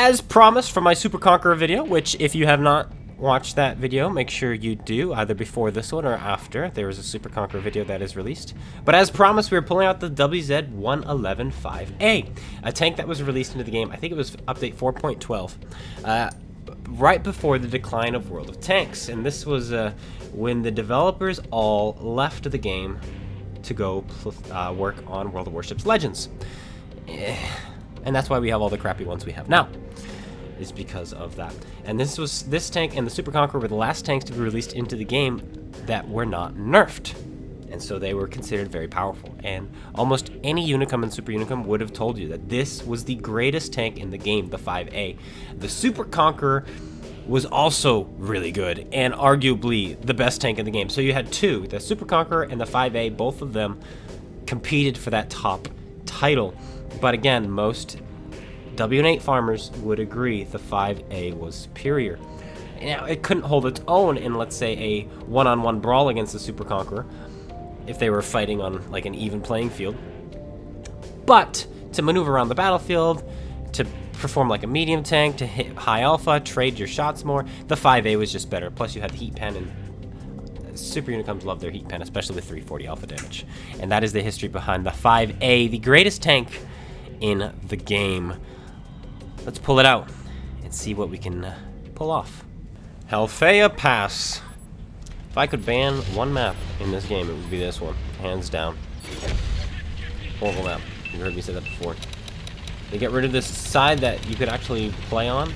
as promised from my Super Conqueror video, which if you have not watched that video, make sure you do, either before this one or after. There is a Super Conqueror video that is released. But as promised, we are pulling out the WZ-111 5A, a tank that was released into the game, I think it was update 4.12, right before the decline of World of Tanks. And this was when the developers all left the game to go work on World of Warships Legends. And that's why we have all the crappy ones we have now, is because of that. And this tank and the Super Conqueror were the last tanks to be released into the game that were not nerfed. And so they were considered very powerful. And almost any Unicum and Super Unicum would have told you that this was the greatest tank in the game, the 5A. The Super Conqueror was also really good and arguably the best tank in the game. So you had two, the Super Conqueror and the 5A, both of them competed for that top title. But again, most W8 farmers would agree the 5A was superior. Now, it couldn't hold its own in, let's say, a one-on-one brawl against the Super Conqueror if they were fighting on like an even playing field. But to maneuver around the battlefield, to perform like a medium tank, to hit high alpha, trade your shots more, the 5A was just better. Plus you had the heat pen, and Super Unicums love their heat pen, especially with 340 alpha damage. And that is the history behind the 5A, the greatest tank in the game. Let's pull it out and see what we can pull off. Halfaya Pass. If I could ban one map in this game, it would be this one, hands down. Horrible map. You heard me say that before. They get rid of this side that you could actually play on,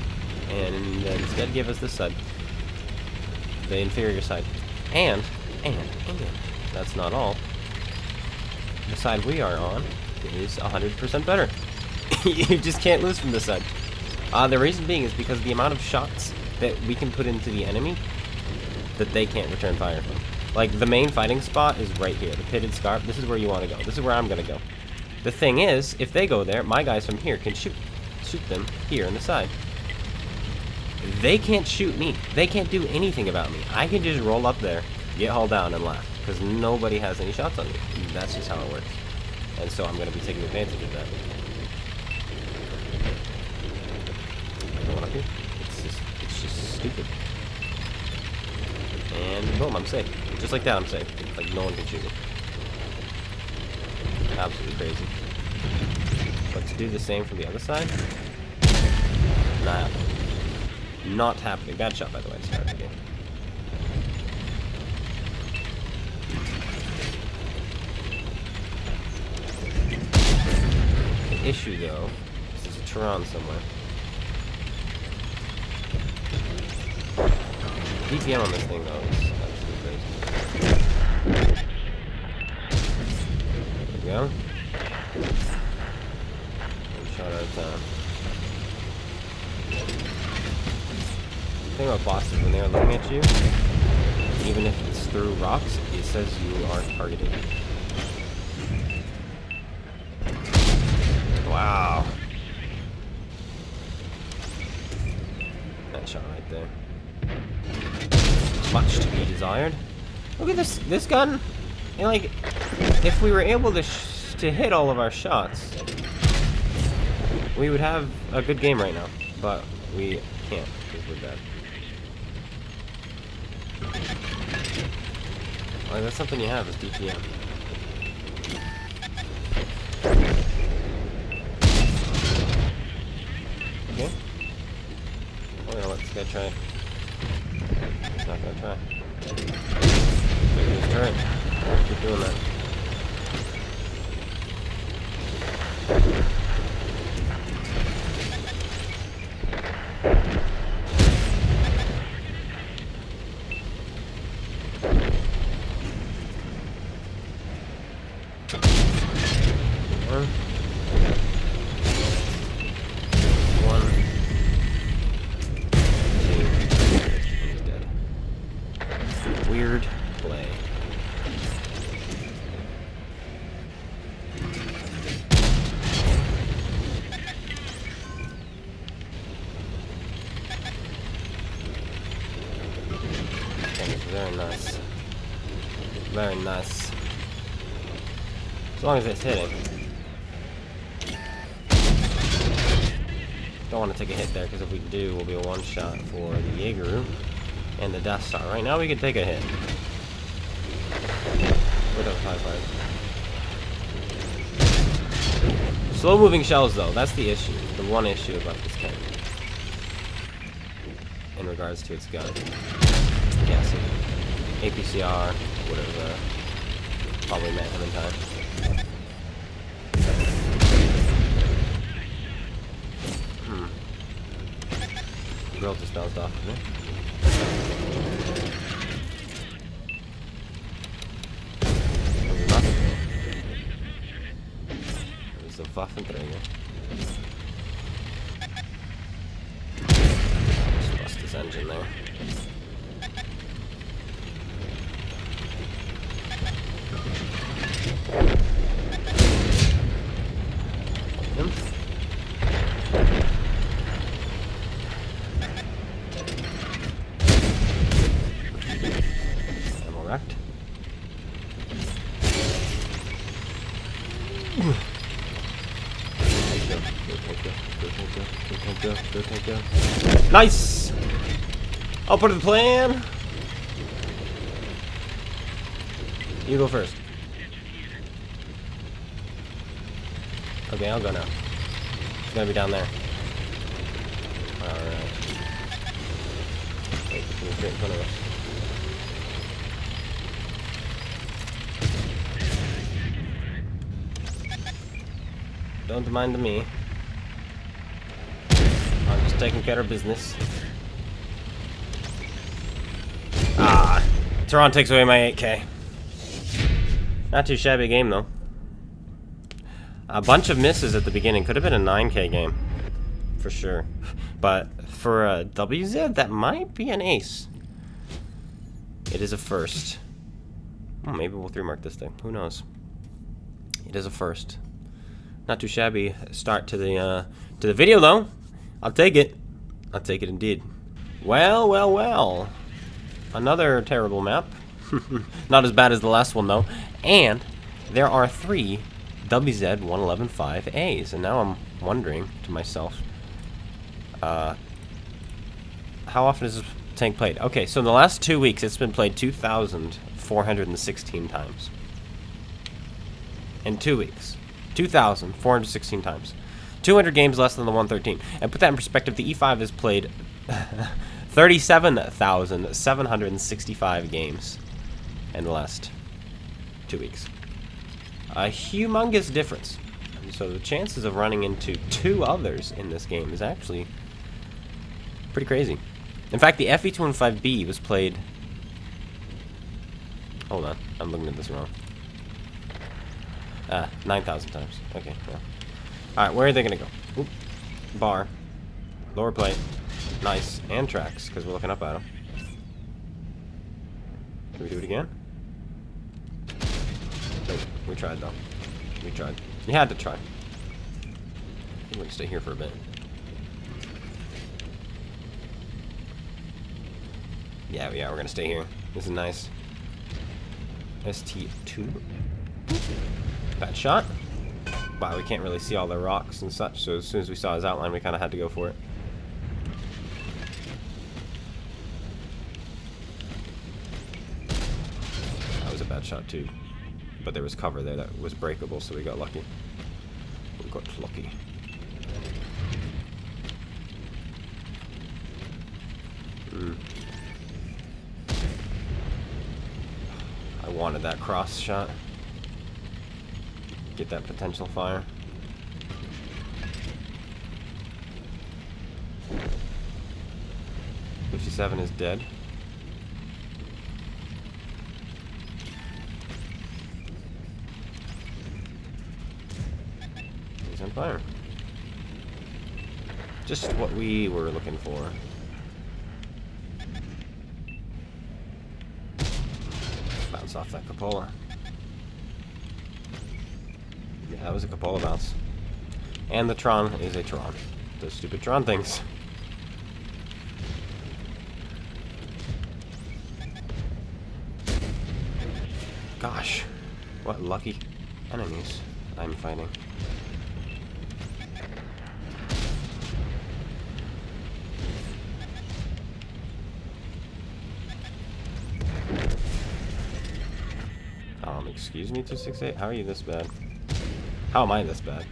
and instead give us this side, the inferior side. And that's not all. The side we are on is 100% better. You just can't lose from this side. The reason being is because the amount of shots that we can put into the enemy that they can't return fire from. Like, the main fighting spot is right here, the pitted scarp. This is where you want to go. This is where I'm going to go. The thing is, if they go there, my guys from here can shoot them here on the side. They can't shoot me. They can't do anything about me. I can just roll up there, get hauled down, and laugh, because nobody has any shots on me. That's just how it works. And so I'm going to be taking advantage of that. Going up here. It's just stupid. And boom, I'm safe. Just like that, I'm safe. Like, no one can shoot me. Absolutely crazy. But to do the same from the other side, not happening. Not happening. Bad shot, by the way, to start the game. The issue, though, is there's a Taran somewhere. DPM on this thing, though, is absolutely crazy. There we go. One shot at a time. The thing about bosses, when they're looking at you, even if it's through rocks, it says you are targeted. Wow. That shot right there. Much to be desired. Look at this gun. And like, if we were able to hit all of our shots, we would have a good game right now. But we can't because we're dead. Like, that's something you have is DPM. Okay. Oh yeah, let this guy try. He's not gonna try. He's trying. Keep doing that. Weird play. Very nice. Very nice. As long as it's hitting. Don't want to take a hit there, because if we do, we'll be a one-shot for the Jaeger and the Death Star. Right now, we can take a hit. With those high fives. Slow-moving shells, though. That's the issue. The one issue about this tank. In regards to its gun. Yeah, see. APCR would have probably met him in time. Grill just bounced off of me. There's a Waffenträger. Just bust this engine there. Go. Nice! I'll put the plan. You go first. Okay, I'll go now. It's gonna be down there. Alright. Wait, it's right in front of us. Don't mind me. I'm just taking care of business. Ah, Taran takes away my 8K. Not too shabby game though. A bunch of misses at the beginning. Could have been a 9K game, for sure. But for a WZ, that might be an ace. It is a first. Oh, maybe we'll 3-mark this thing. Who knows? It is a first. Not too shabby start to the video though. I'll take it. I'll take it indeed. Well, well, well. Another terrible map. Not as bad as the last one though. And there are 3 WZ-111 5As. And now I'm wondering to myself, how often is this tank played? Okay, so in the last 2 weeks it's been played 2,416 times. In 2 weeks. 2,416 times. 200 games less than the 113. And put that in perspective, the E5 has played 37,765 games in the last 2 weeks. A humongous difference. So the chances of running into 2 others in this game is actually pretty crazy. In fact, the FE215B was played... Hold on, I'm looking at this wrong. 9,000 times. Okay, yeah. Alright, where are they gonna go? Oop. Bar. Lower plate. Nice. And tracks, because we're looking up at them. Can we do it again? Wait, we tried though. We tried. You had to try. I think we can stay here for a bit. Yeah, we're gonna stay here. This is nice. ST2. Bad shot. Wow, we can't really see all the rocks and such, so as soon as we saw his outline, we kind of had to go for it. That was a bad shot too. But there was cover there that was breakable, so we got lucky. We got lucky. I wanted that cross shot. Get that potential fire. .57 is dead. He's on fire. Just what we were looking for. Bounce off that cupola. Yeah, that was a cupola bounce. And the Tron is a Tron. Those stupid Tron things. Gosh, what lucky enemies I'm fighting. Excuse me, 268? How are you this bad? How am I this bad?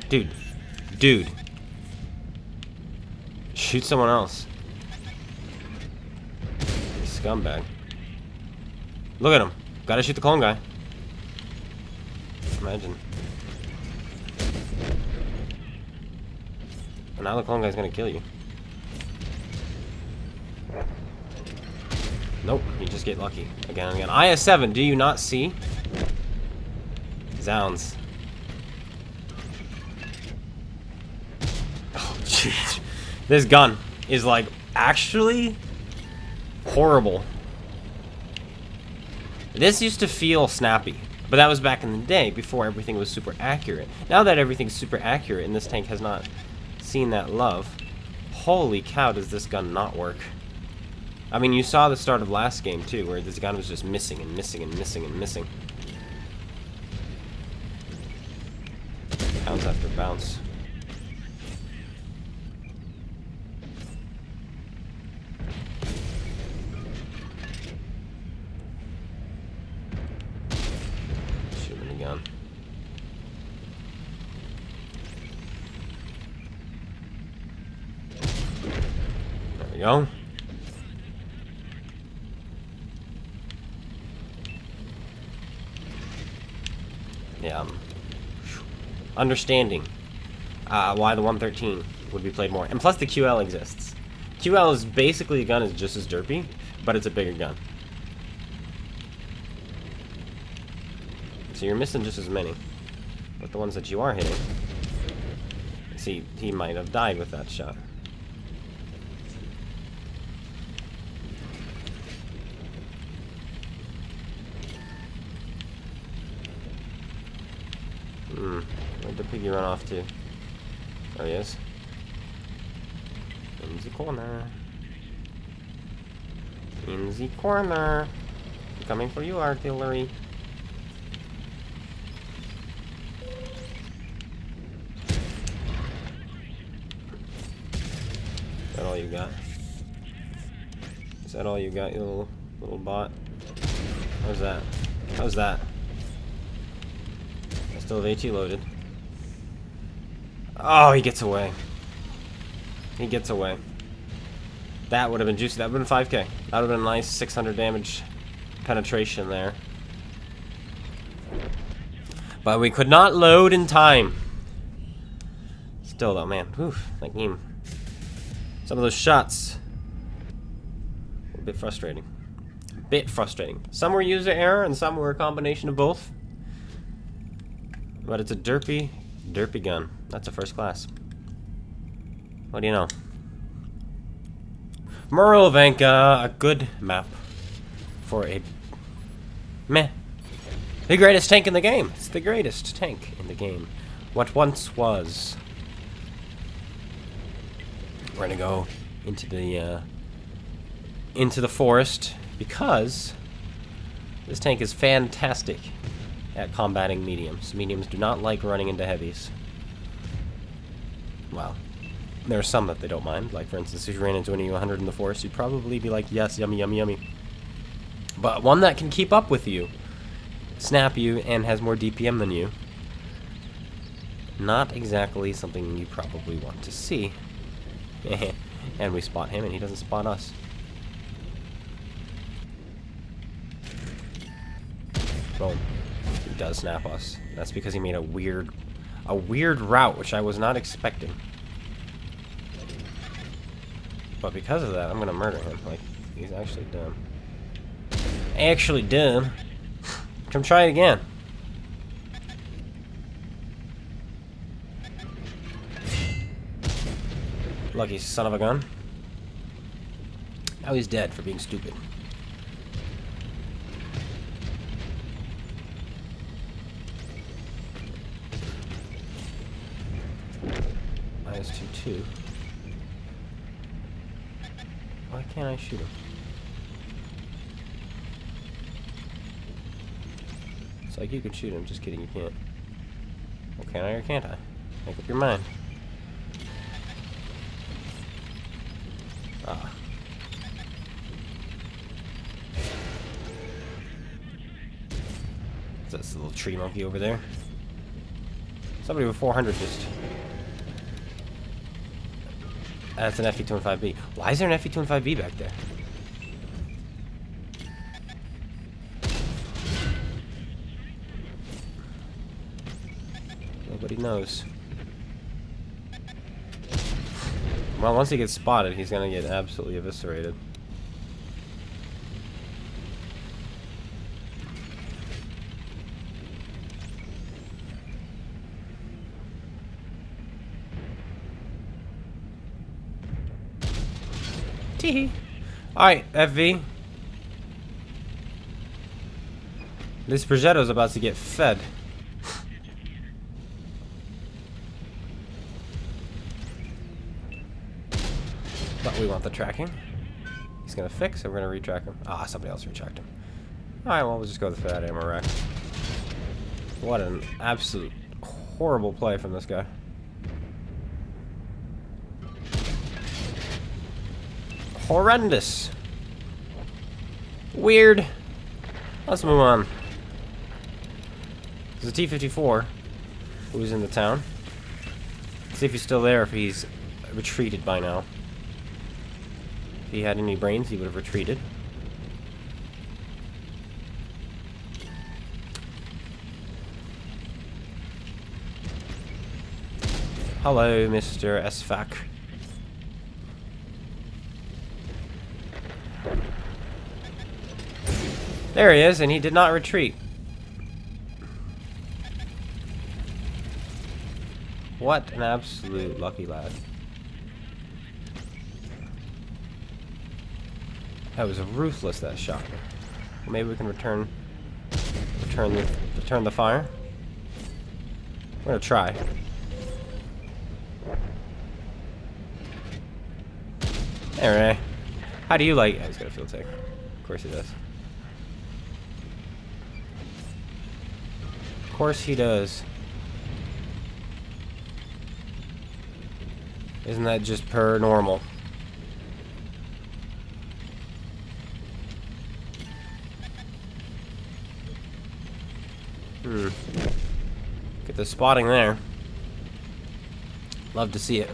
Dude. Dude. Shoot someone else. You scumbag. Look at him. Gotta shoot the clone guy. Imagine. And now the clone guy's gonna kill you. Nope, you just get lucky. Again and again. IS-7, do you not see? Zounds. Oh, jeez. This gun is, like, actually horrible. This used to feel snappy, but that was back in the day before everything was super accurate. Now that everything's super accurate and this tank has not seen that love, holy cow, does this gun not work. I mean, you saw the start of last game too, where this gun was just missing and missing and missing and missing. Bounce after bounce. Shoot him in the gun. There we go. Yeah, understanding why the 113 would be played more. And plus the QL exists. QL is basically a gun is just as derpy, but it's a bigger gun. So you're missing just as many. But the ones that you are hitting, see, he might have died with that shot. Where'd the piggy run off to? There he is. In the corner. In the corner. I'm coming for you, artillery. Is that all you got? Is that all you got, you little bot? How's that? How's that? I still have AT loaded. Oh, he gets away. He gets away. That would have been juicy. That would have been 5k. That would have been a nice 600 damage penetration there. But we could not load in time. Still though, man. Oof, like him. Some of those shots were a bit frustrating. A bit frustrating. Some were user error and some were a combination of both. But it's a derpy gun. That's a first class. What do you know? Murylvanka, a good map for a meh. The greatest tank in the game. It's the greatest tank in the game. What once was. We're gonna go into the forest because this tank is fantastic at combating mediums. Mediums do not like running into heavies. Well, there are some that they don't mind. Like, for instance, if you ran into an E100 in the forest, you'd probably be like, yes, yummy, yummy, yummy. But one that can keep up with you, snap you, and has more DPM than you, not exactly something you probably want to see. And we spot him, and he doesn't spot us. Boom. He does snap us. That's because he made a weird route, which I was not expecting. But because of that, I'm gonna murder him. Like, he's actually dumb. Actually dumb. Come try it again. Lucky son of a gun. Now he's dead for being stupid. -2-2. Why can't I shoot him? It's like you could shoot him. Just kidding, you can't. Well, can I or can't I? Make up your mind. Ah. That's the little tree monkey over there. Somebody with 400 just... That's an FE-25B. Why is there an FE-25B back there? Nobody knows. Well, once he gets spotted, he's gonna get absolutely eviscerated. Teehee. Alright, FV. This prosciutto's about to get fed. But we want the tracking. He's gonna fix, and we're gonna retrack him. Ah, somebody else retracked him. Alright, well, we'll just go with that ammo rack. What an absolute horrible play from this guy. Horrendous. Weird. Let's move on. There's a T-54 who's in the town. Let's see if he's still there, if he's retreated by now. If he had any brains, he would have retreated. Hello, Mr. SFAC. There he is, and he did not retreat. What an absolute lucky lad. That was ruthless, that shot. Maybe we can return the fire. We're gonna try. Alright. How do you like? Oh, he's got a field tech. Of course he does. Of course he does. Isn't that just per normal? Get the spotting there. Love to see it.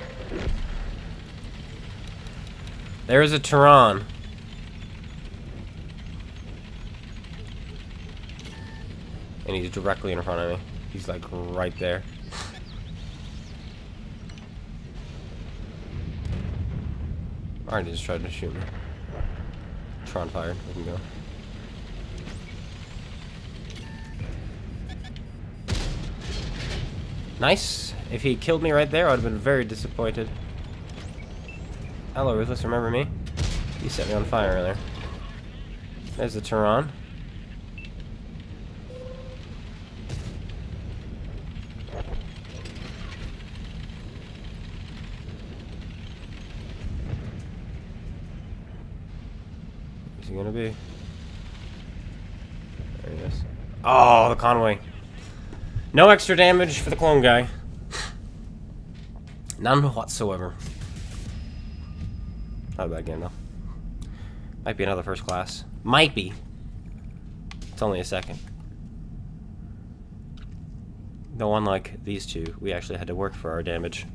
There's a Taran. And he's directly in front of me. He's like right there. Alright, he just tried to shoot me. Tron fired. We can go. Nice. If he killed me right there, I would have been very disappointed. Hello, Ruthless. Remember me? You set me on fire earlier. There's the Taran. Where's he gonna be? There he is. Oh, the Conway. No extra damage for the CloneGuy. None whatsoever. Not a bad game, though. Might be another first class. Might be. It's only a second. Though unlike these two, we actually had to work for our damage.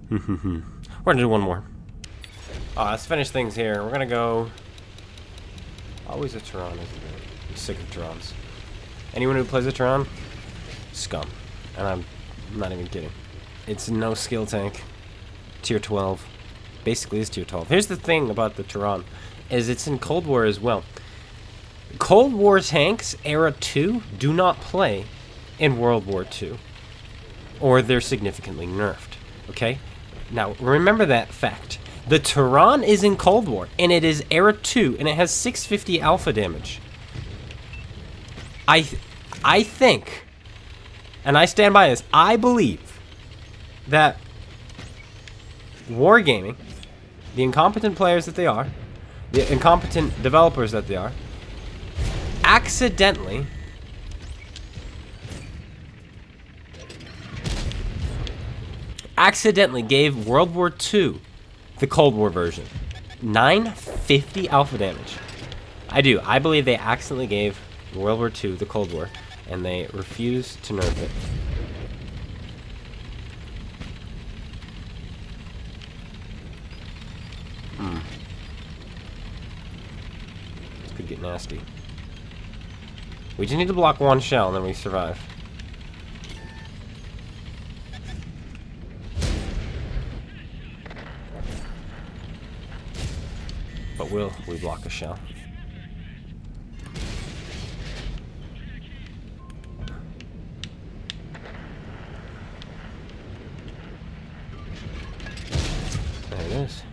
We're gonna do one more. Let's finish things here. We're gonna go... Always a Taran, isn't it? I'm sick of Tarans. Anyone who plays a Taran? Scum. And I'm not even kidding. It's no skill tank. Tier 12. Basically is tier 12. Here's the thing about the Taran, is it's in Cold War as well. Cold War tanks, Era 2, do not play in World War II. Or they're significantly nerfed. Okay? Now, remember that fact. The Taran is in Cold War, and it is Era 2, and it has 650 alpha damage. I think, and I stand by this, I believe that Wargaming, the incompetent players that they are, the incompetent developers that they are, accidentally accidentally gave World War II the Cold War version 950 alpha damage. I believe they accidentally gave World War II the Cold War, and they refused to nerf it. This could get nasty. We just need to block one shell, and then we survive. But will we block a shell? There it is.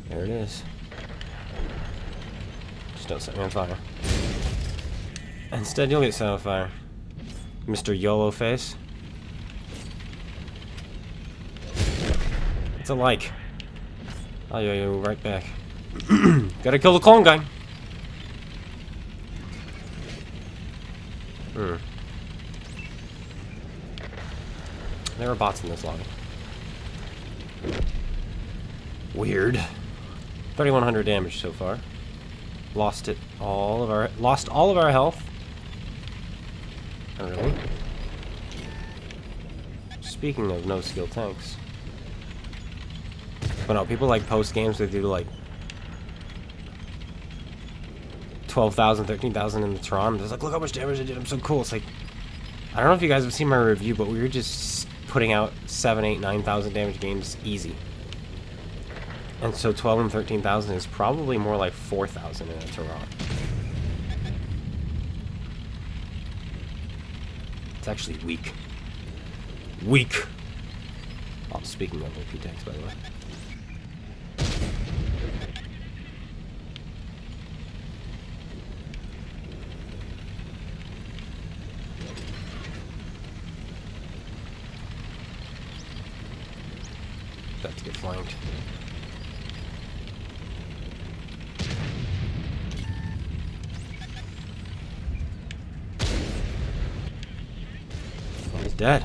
There it is. Just don't set me on fire. Instead, you'll get set on fire, Mr. YOLO face. It's a like. Oh, yeah, right back. Gotta kill the clone guy. There are bots in this lobby. Weird. 3,100 damage so far. Lost all of our health. Oh, really? Speaking of no skill tanks. But no, people like post games, they do like 12,000, 13,000 in the Taran. It's like, look how much damage I did. I'm so cool. It's like, I don't know if you guys have seen my review, but we were just putting out 7, 8, 9,000 damage games easy. And so 12 and 13,000 is probably more like 4,000 in a Taran. It's actually weak. Weak. Oh, speaking of OP tanks, by the way. About to get flanked. Oh, he's dead.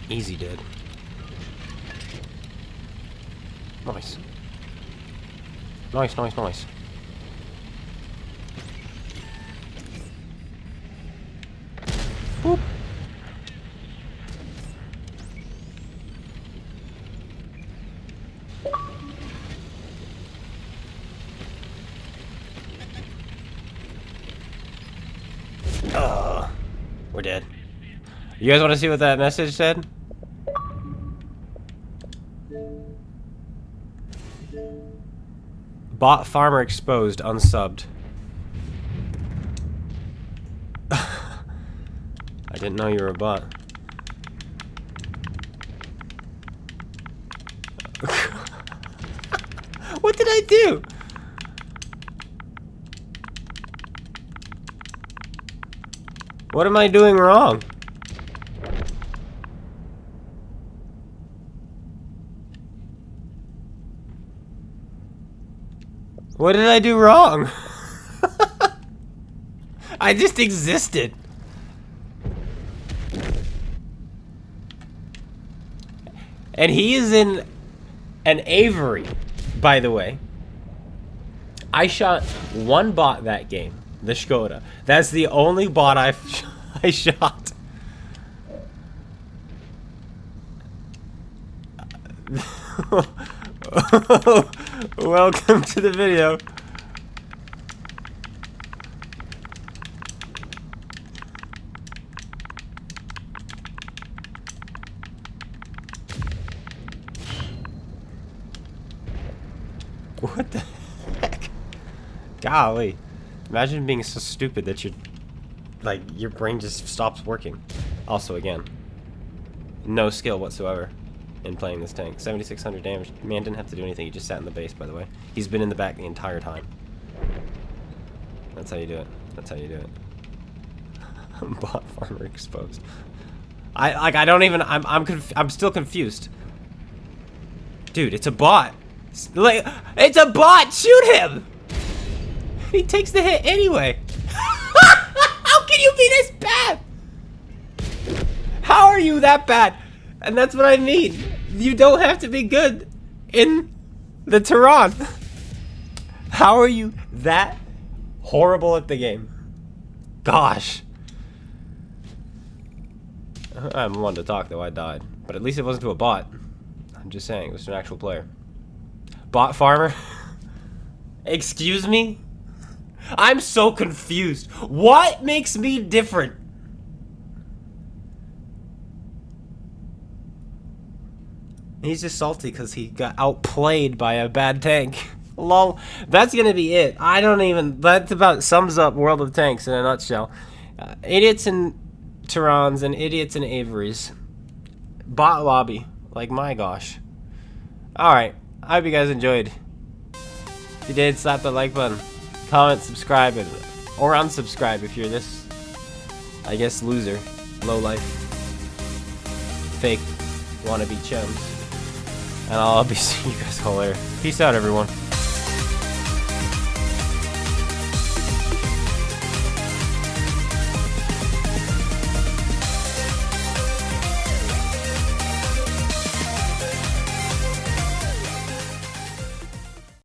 Easy dead. Nice. Nice, nice, nice. Boop. We're dead. You guys want to see what that message said? Bot farmer exposed, unsubbed. I didn't know you were a bot. What did I do? What am I doing wrong? What did I do wrong? I just existed. And he is in an Avery, by the way. I shot one bot that game, the Skoda. That's the only bot I shot. Welcome to the video. What the heck? Golly. Imagine being so stupid that your brain just stops working. Also, again, no skill whatsoever in playing this tank. 7,600 damage. Man didn't have to do anything. He just sat in the base, by the way. He's been in the back the entire time. That's how you do it. That's how you do it. Bot farmer exposed. I'm still confused. Dude, it's a bot. It's a bot. Shoot him. He takes the hit anyway. How can you be this bad? How are you that bad? And that's what I mean. You don't have to be good in the Taran. How are you that horrible at the game? Gosh. I'm one to talk, though. I died. But at least it wasn't to a bot. I'm just saying, it was to an actual player. Bot farmer? Excuse me? I'm so confused. What makes me different? He's just salty because he got outplayed by a bad tank. Lol. That's gonna be it. I don't even... That about sums up World of Tanks in a nutshell. Idiots and Tarans and idiots and Averys. Bot lobby. Like, my gosh. Alright. I hope you guys enjoyed. If you did, slap that like button. Comment, subscribe, or unsubscribe if you're this, I guess, loser. Low life. Fake wannabe chums. And I'll be seeing you guys all later. Peace out, everyone.